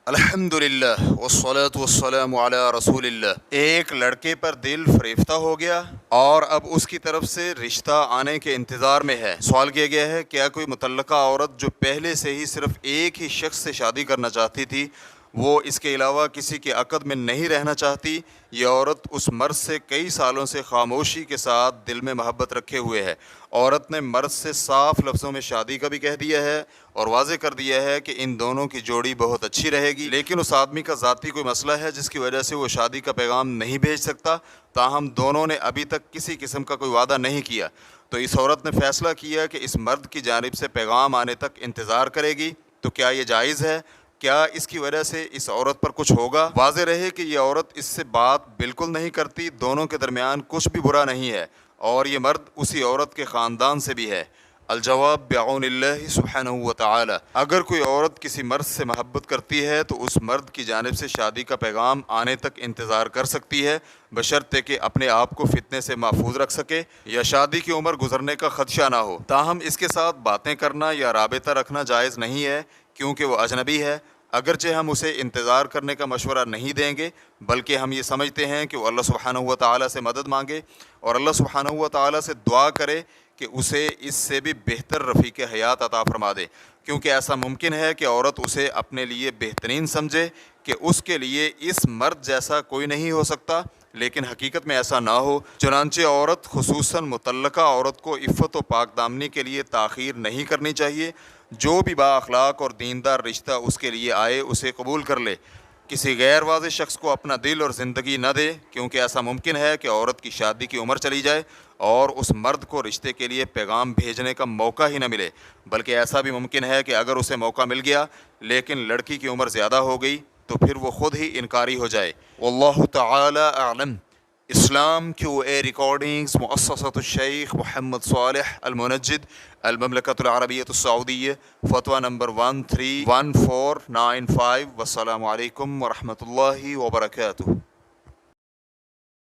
الحمدللہ والصلاة والسلام علی رسول اللہ۔ ایک لڑکے پر دل فریفتہ ہو گیا اور اب اس کی طرف سے رشتہ آنے کے انتظار میں ہے۔ سوال کیا گیا ہے، کیا کوئی متعلقہ عورت جو پہلے سے ہی صرف ایک ہی شخص سے شادی کرنا چاہتی تھی، وہ اس کے علاوہ کسی کے عقد میں نہیں رہنا چاہتی؟ یہ عورت اس مرد سے کئی سالوں سے خاموشی کے ساتھ دل میں محبت رکھے ہوئے ہے۔ عورت نے مرد سے صاف لفظوں میں شادی کا بھی کہہ دیا ہے اور واضح کر دیا ہے کہ ان دونوں کی جوڑی بہت اچھی رہے گی، لیکن اس آدمی کا ذاتی کوئی مسئلہ ہے جس کی وجہ سے وہ شادی کا پیغام نہیں بھیج سکتا، تاہم دونوں نے ابھی تک کسی قسم کا کوئی وعدہ نہیں کیا۔ تو اس عورت نے فیصلہ کیا کہ اس مرد کی جانب سے پیغام آنے تک انتظار کرے گی۔ تو کیا یہ جائز ہے؟ کیا اس کی وجہ سے اس عورت پر کچھ ہوگا؟ واضح رہے کہ یہ عورت اس سے بات بالکل نہیں کرتی، دونوں کے درمیان کچھ بھی برا نہیں ہے، اور یہ مرد اسی عورت کے خاندان سے بھی ہے۔ الجواب بعون اللہ سبحانہ وتعالی۔ اگر کوئی عورت کسی مرد سے محبت کرتی ہے تو اس مرد کی جانب سے شادی کا پیغام آنے تک انتظار کر سکتی ہے، بشرطے کہ اپنے آپ کو فتنے سے محفوظ رکھ سکے یا شادی کی عمر گزرنے کا خدشہ نہ ہو۔ تاہم اس کے ساتھ باتیں کرنا یا رابطہ رکھنا جائز نہیں ہے، کیونکہ وہ اجنبی ہے۔ اگرچہ ہم اسے انتظار کرنے کا مشورہ نہیں دیں گے، بلکہ ہم یہ سمجھتے ہیں کہ وہ اللہ سبحانہ و تعالیٰ سے مدد مانگے اور اللہ سبحانہ و تعالیٰ سے دعا کرے کہ اسے اس سے بھی بہتر رفیق حیات عطا فرما دے، کیونکہ ایسا ممکن ہے کہ عورت اسے اپنے لیے بہترین سمجھے کہ اس کے لیے اس مرد جیسا کوئی نہیں ہو سکتا، لیکن حقیقت میں ایسا نہ ہو۔ چنانچہ عورت، خصوصاً متعلقہ عورت کو عفت و پاک دامنی کے لیے تاخیر نہیں کرنی چاہیے۔ جو بھی با اخلاق اور دیندار رشتہ اس کے لیے آئے اسے قبول کر لے، کسی غیر واضح شخص کو اپنا دل اور زندگی نہ دے، کیونکہ ایسا ممکن ہے کہ عورت کی شادی کی عمر چلی جائے اور اس مرد کو رشتے کے لیے پیغام بھیجنے کا موقع ہی نہ ملے، بلکہ ایسا بھی ممکن ہے کہ اگر اسے موقع مل گیا لیکن لڑکی کی عمر زیادہ ہو گئی تو پھر وہ خود ہی انکاری ہو جائے۔ واللہ تعالی اعلم۔ اسلام کیو اے ریکارڈنگز، مؤسسۃ الشیخ محمد صالح المنجد، المملکۃ العربیۃ السعودیہ، فتویٰ نمبر 131495۔ والسلام علیکم ورحمۃ اللہ وبرکاتہ۔